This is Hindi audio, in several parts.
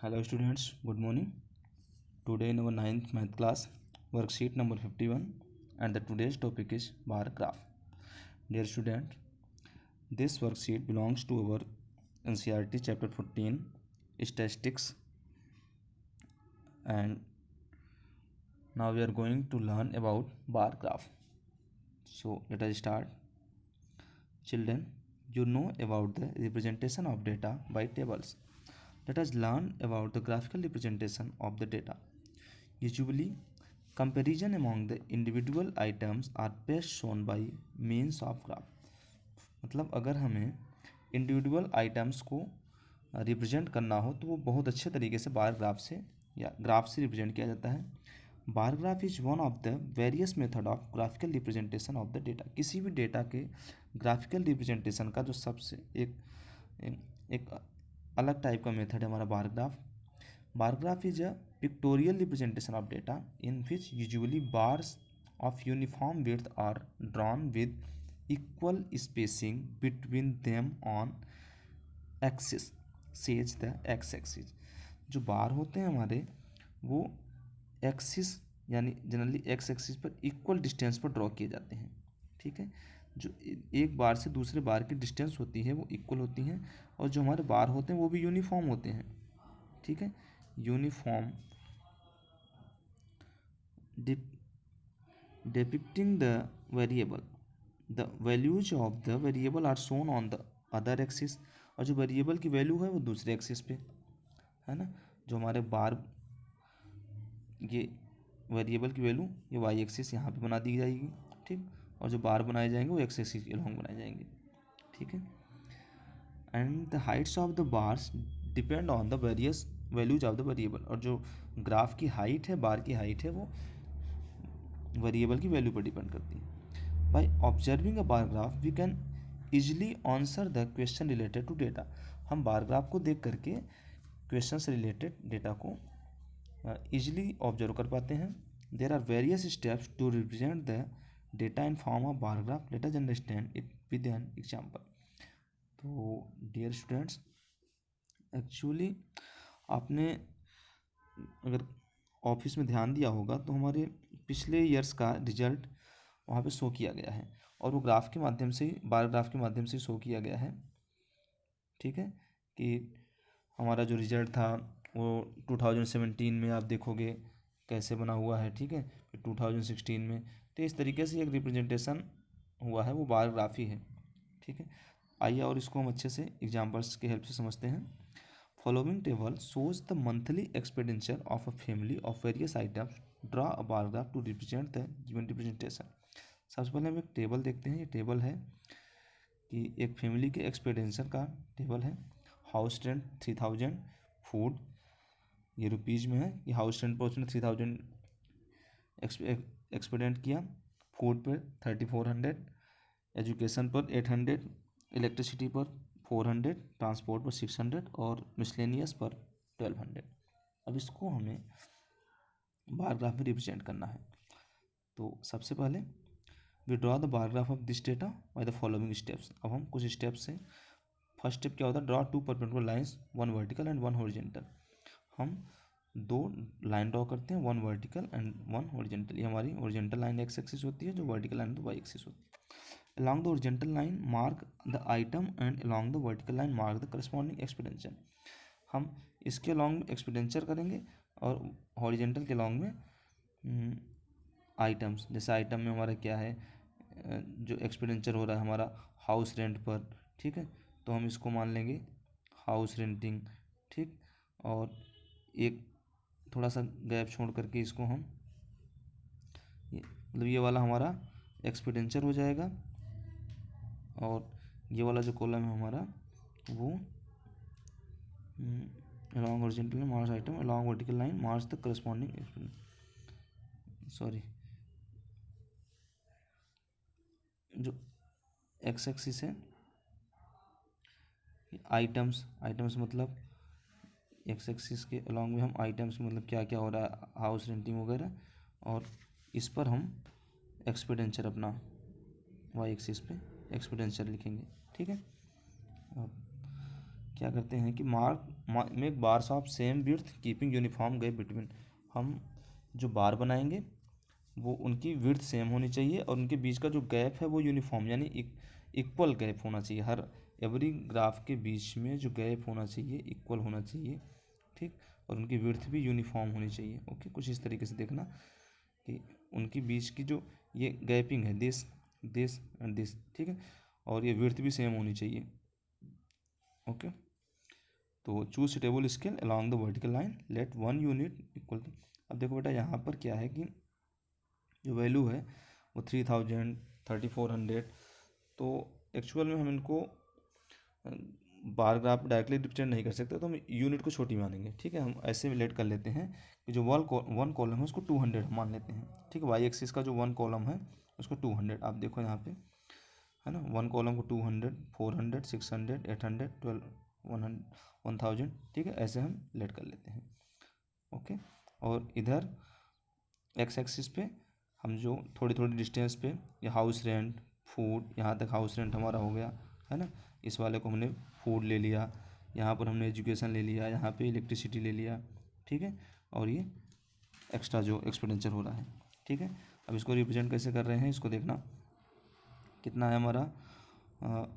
Hello students, good morning. Today in our 9th math class, worksheet number 51 and the today's topic is bar graph. Dear student, this worksheet belongs to our NCERT chapter 14 statistics, and now we are going to learn about bar graph. So let us start. Children, you know about the representation of data by tables. Let us learn about the graphical representation of the data. Usually, comparison among the individual items are best shown by means of graph. मतलब अगर हमें इंडिविजुअल आइटम्स को रिप्रेजेंट करना हो तो वो बहुत अच्छे तरीके से बार ग्राफ से या ग्राफ से रिप्रेजेंट किया जाता है. बार graph is one of the various method of graphical representation of the data. किसी भी डेटा के ग्राफिकल रिप्रेजेंटेशन का जो सबसे एक अलग टाइप का मेथड है हमारा bar graph. Bar graph is a pictorial representation of data in which usually bars of uniform width are drawn with equal spacing between them on axis says the x axis. जो बार होते हैं हमारे वो एक्सिस यानी जनरली एक्स एक्सिस पर इक्वल डिस्टेंस पर ड्रॉ किए जाते हैं. ठीक है, जो एक बार से दूसरे बार की डिस्टेंस होती है वो इक्वल होती हैं और जो हमारे बार होते हैं वो भी यूनिफॉर्म होते हैं. ठीक है, uniform depicting the variable. The values of the variable are shown on the other axis. और जो वेरिएबल की वैल्यू है वो दूसरे एक्सिस पे है ना. जो हमारे बार ये वेरिएबल की वैल्यू ये वाई एक्सिस यहाँ पे बना दी जाएगी. ठीक, और जो बार बनाए जाएंगे वो एक्स एक्सिस के लॉन्ग बनाए जाएंगे. ठीक है, and the Heights of the bars depend on the various values of the variable. और जो ग्राफ की हाइट है, बार की हाइट है, वो वेरिएबल की वैल्यू पर डिपेंड करती है. By observing a bar graph we can easily answer the question related to data. हम बार ग्राफ को देख करके क्वेश्चन से रिलेटेड डेटा को इजली ऑब्जर्व कर पाते हैं. There are various steps to represent the data in form of bar graph. Let us understand it with an example. तो डियर स्टूडेंट्स, एक्चुअली आपने अगर ऑफिस में ध्यान दिया होगा तो हमारे पिछले ईयर्स का रिजल्ट वहाँ पे शो किया गया है और वो ग्राफ के माध्यम से बार ग्राफ के माध्यम से शो किया गया है. ठीक है, कि हमारा जो रिजल्ट था वो 2017 में आप देखोगे कैसे बना हुआ है. ठीक है, फिर 2016 में. तो इस तरीके से एक रिप्रेजेंटेशन हुआ है, वो बार ग्राफ ही है. ठीक है, आइए और इसको हम अच्छे से एग्जाम्पल्स के हेल्प से समझते हैं. Following table shows the monthly expenditure of a family of various items. Draw a bar graph to represent the given representation. सबसे पहले हम एक टेबल देखते हैं. ये टेबल है कि एक फैमिली के एक्सपेंडिचर का टेबल है. हाउस रेंट 3000, फूड ये रुपीज़ में है कि हाउस रेंट पर उसने 3000 एक्सपेंड किया, फूड पर 3400, एजुकेशन पर 800, इलेक्ट्रिसिटी पर 400, ट्रांसपोर्ट पर 600 और मिसलेनियस पर 1200. अब इसको हमें बार ग्राफ में रिप्रेजेंट करना है. तो सबसे पहले we draw the bar graph of this data by the following steps. अब हम कुछ स्टेप्स से, फर्स्ट स्टेप क्या होता है, draw two perpendicular lines, one vertical and one horizontal. हम दो लाइन ड्रॉ करते हैं, one vertical and one horizontal. ये हमारी हॉरिजेंटल लाइन एक्स एक्सिस होती है, जो वर्टिकल लाइन तो वाई एक्सिस होती है. along the horizontal line mark the item and along the vertical line mark the corresponding expenditure. हम इसके along एक्सपेंडिचर करेंगे और हॉरिजेंटल के along में आइटम्स. जैसे आइटम में हमारा क्या है, जो एक्सपेंडिचर हो रहा है हमारा हाउस रेंट पर. ठीक है, तो हम इसको मान लेंगे हाउस रेंटिंग. ठीक, और एक थोड़ा सा गैप छोड़ करके इसको हम मतलब ये वाला हमारा एक्सपेंडिचर हो जाएगा और ये वाला जो कॉलम है हमारा वो along horizontal line marks item, along vertical line marks the corresponding जो एक्स एक्सिस है आइटम्स मतलब एक्स एक्सिस के अलॉन्ग में हम आइटम्स मतलब क्या क्या हो रहा है, हाउस रेंटिंग वगैरह, और इस पर हम एक्सपेंडिचर अपना वाई एक्सिस पे एक्सपेंडिचर लिखेंगे. ठीक है, अब क्या करते हैं कि mark make bars of same width keeping uniform gap between. हम जो बार बनाएंगे वो उनकी विड्थ सेम होनी चाहिए और उनके बीच का जो गैप है वो यूनिफॉर्म यानी इक्वल गैप होना चाहिए। हर एवरी ग्राफ के बीच में जो गैप होना चाहिए इक्वल होना चाहिए, ठीक। और उनकी विड्थ भी यूनिफॉर्म होनी चाहिए। ओके, कुछ इस तरीके से देखना कि उनकी बीच की जो ये गैपिंग है दिस दिस एंड दिस, ठीक है, और ये विड्थ भी सेम होनी चाहिए। ओके, तो choose suitable scale along the vertical line, let one unit equal to. अब देखो बेटा यहाँ पर क्या है कि जो वैल्यू है वो 3000 3400, तो एक्चुअल में हम इनको बार ग्राफ डायरेक्टली रिप्रेजेंट नहीं कर सकते, तो हम यूनिट को छोटी मानेंगे, ठीक है। हम ऐसे रिलेट कर लेते हैं कि जो वन कॉलम है उसको 200 मान लेते हैं, ठीक है। वाई एक्सिस का जो वन कॉलम है उसको 200, आप देखो यहाँ पे है ना, वन कॉलम को 200 400 600 800 12 1000, ठीक है, ऐसे हम रिलेट कर लेते हैं। ओके, और इधर एक्स एक्सिस पे हम जो थोड़ी थोड़ी डिस्टेंस पे या हाउस रेंट फूड, यहाँ तक हाउस रेंट हमारा हो गया है ना, इस वाले को हमने फूड ले लिया, यहाँ पर हमने एजुकेशन ले लिया, यहाँ पे इलेक्ट्रिसिटी ले लिया, ठीक है, और ये एक्स्ट्रा जो एक्सपेंडिचर हो रहा है, ठीक है। अब इसको रिप्रेजेंट कैसे कर रहे हैं, इसको देखना कितना है हमारा।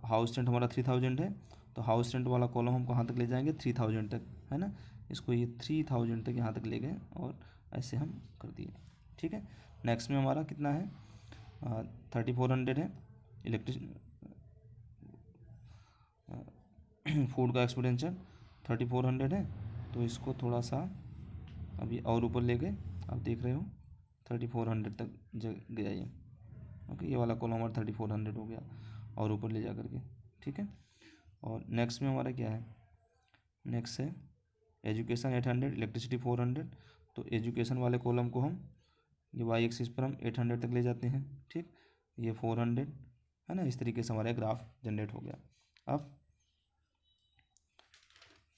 हाउस रेंट हमारा 3000 है, तो हाउस रेंट वाला कॉलम हम कहाँ तक ले जाएंगे 3000 तक, है ना। इसको ये 3000 तक यहाँ तक ले गए और ऐसे हम कर दिए, ठीक है। नेक्स्ट में हमारा कितना है 3400 है इलेक्ट्रिक फूड का एक्सपेंडिचर 3400 है, तो इसको थोड़ा सा अभी और ऊपर ले गए, आप देख रहे हो 3400 तक गया ये। ओके, ये वाला कॉलम हमारा 3400 हो गया और ऊपर ले जा करके, ठीक है। और नेक्स्ट में हमारा क्या है, नेक्स्ट है एजुकेशन 800 इलेक्ट्रिसिटी 400, तो एजुकेशन वाले कॉलम को हम ये वाई एक्सिस पर हम 800 तक ले जाते हैं, ठीक। ये 400 है ना, इस तरीके से हमारा ग्राफ जनरेट हो गया। अब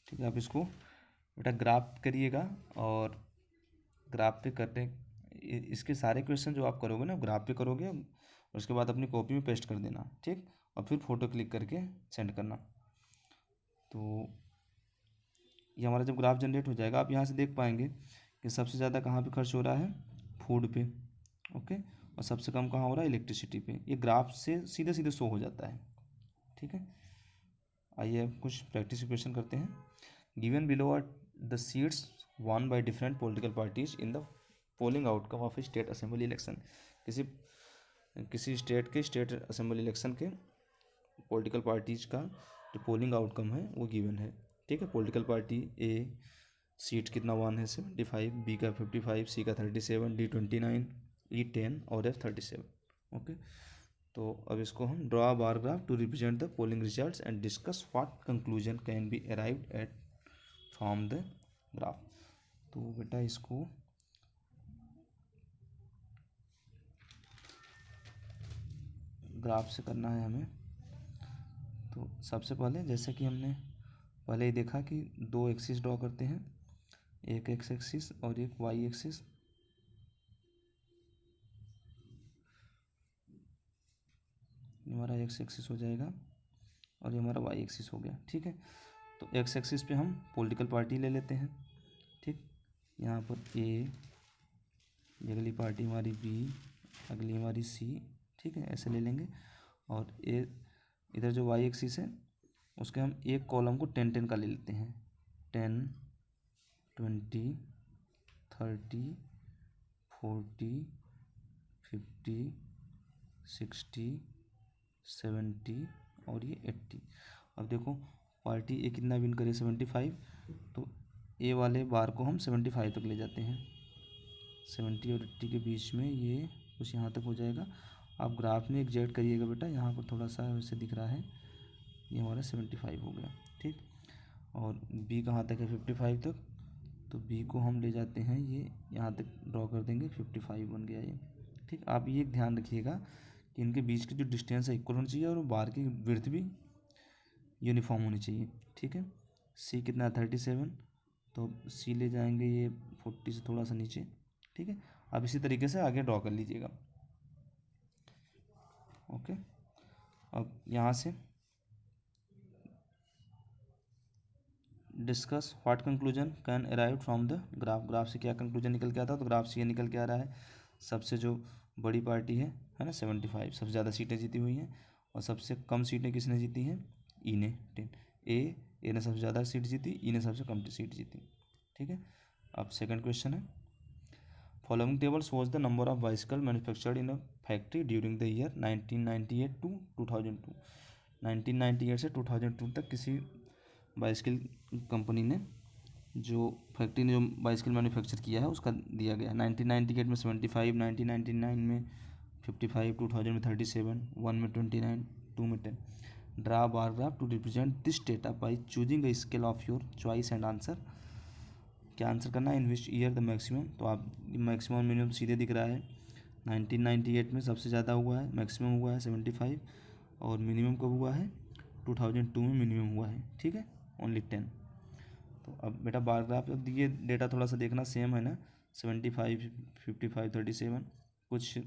ठीक है, आप इसको बेटा ग्राफ करिएगा और ग्राफ पे करते इसके सारे क्वेश्चन जो आप करोगे ना ग्राफ पे करोगे और उसके बाद अपनी कॉपी में पेस्ट कर देना, ठीक। और फिर फ़ोटो क्लिक करके सेंड करना। तो ये हमारा जब ग्राफ जनरेट हो जाएगा आप यहाँ से देख पाएंगे कि सबसे ज़्यादा कहाँ पे खर्च हो रहा है, फूड पे, ओके, और सबसे कम कहाँ हो रहा है, इलेक्ट्रिसिटी पे। ये ग्राफ से सीधे सीधे शो हो जाता है, ठीक है। आइए अब कुछ प्रैक्टिस क्वेश्चन करते हैं। Given below are the seats won by different political parties in the polling outcome of a state assembly election। किसी किसी स्टेट के स्टेट असेंबली इलेक्शन के पॉलिटिकल पार्टीज का जो पोलिंग आउटकम है वो गिवन है, ठीक है। पॉलिटिकल पार्टी ए सीट कितना वन है 75, बी का 55, सी का 37, डी 29, ई 10 और एफ 37। ओके, तो अब इसको हम draw bar graph to represent the polling results and discuss what conclusion can be arrived at from the graph. तो बेटा इसको ग्राफ से करना है हमें। तो सबसे पहले जैसे कि हमने पहले ही देखा कि दो एक्सिस ड्रॉ करते हैं, एक एक्स एक्सिस और एक वाई एक्सिस। हमारा एक्स एक्सिस हो जाएगा और ये हमारा वाई एक्सिस हो गया, ठीक है। तो एक्स एक्सिस पे हम पॉलिटिकल पार्टी ले लेते हैं, ठीक। यहाँ पर ए, अगली पार्टी हमारी बी, अगली हमारी सी, ठीक है, ऐसे ले लेंगे। और ए इधर जो वाई एक्सिस है उसके हम एक कॉलम को 10 10 का ले लेते हैं, 10 20 30 40 50 60 70 और ये 80। अब देखो पार्टी ए कितना विन करे 75, तो ए वाले बार को हम 75 तक ले जाते हैं, 70 और 80 के बीच में ये कुछ यहाँ तक हो जाएगा। आप ग्राफ में एग्जैक्ट करिएगा बेटा, यहाँ पर थोड़ा सा वैसे दिख रहा है, ये हमारा 75 हो गया, ठीक। और बी कहाँ तक है 55 तक, तो बी को हम ले जाते हैं ये यहाँ तक ड्रॉ कर देंगे, 55 बन गया ये, ठीक। आप ये ध्यान रखिएगा कि इनके बीच की जो डिस्टेंस है इक्वल होनी चाहिए और बार की विड्थ भी यूनिफॉर्म होनी चाहिए, ठीक है। सी कितना है 37, तो सी ले जाएंगे ये 40 से थोड़ा सा नीचे, ठीक है। अब इसी तरीके से आगे ड्रॉ कर लीजिएगा। ओके, अब यहाँ से discuss what conclusion can arrive from the graph. Graph से क्या कंक्लूजन निकल के आता है, तो ग्राफ से ये निकल के आ रहा है सबसे जो बड़ी पार्टी है ना 75, सबसे ज़्यादा सीटें जीती हुई हैं, और सबसे कम सीटें किसने जीती हैं, ई ने 10। ए ने सबसे ज़्यादा सीट जीती, ई ने सबसे कम सीट जीती। ठीक है, अब सेकंड क्वेश्चन है, following table shows the number of bicycle manufactured in a factory during the year 1998 to 2002। 1998 से 2002 तक किसी बाइसिकल कंपनी ने जो फैक्ट्री ने जो बाइसिकल मैन्युफैक्चर किया है उसका दिया गया। 1998 में 75, 1999 में 55, 2000 में 37, 1 में 29, 2 में 10। Draw bar graph to represent this data by choosing a scale of your choice and answer. क्या आंसर करना है, in which year the maximum, तो आप मैक्सिमम मिनिमम सीधे दिख रहा है 1998 में सबसे ज़्यादा हुआ है, मैक्सिमम हुआ है 75, और मिनिमम कब हुआ है 2002 में मिनिमम हुआ है। ठीक है, ओनली 10। तो अब बेटा बार ग्राफ, अब ये डेटा थोड़ा सा देखना सेम है ना, 75, 55, 37 कुछ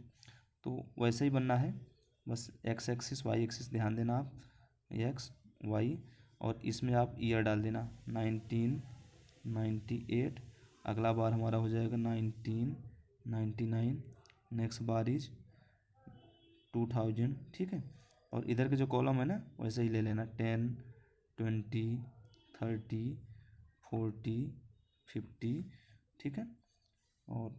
तो वैसे ही बनना है, बस एक्स एक्सिस वाई एक्सिस ध्यान देना आप, एक्स वाई, और इसमें आप ईयर डाल देना 1998, अगला बार हमारा हो जाएगा 1999, नेक्स्ट बार इज 2000। ठीक है, और इधर के जो कॉलम है ना वैसे ही ले लेना 10, 20, 30, 40, 50। ठीक है, और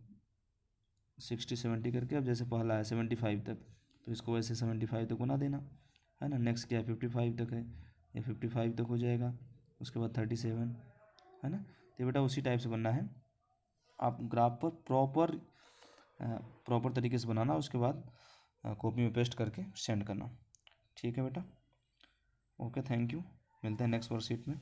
60, 70 करके, अब जैसे पहला है 75 तक तो इसको वैसे 75 तक बना देना है ना। नेक्स्ट क्या है 55 तक है, या 55 तक हो जाएगा, उसके बाद 37 है ना। तो बेटा उसी टाइप से बनना है, आप ग्राफ पर प्रॉपर तरीके से बनाना, उसके बाद कॉपी में पेस्ट करके सेंड करना। ठीक है बेटा, ओके, थैंक यू, मिलते हैं नेक्स्ट वर्कशीट में।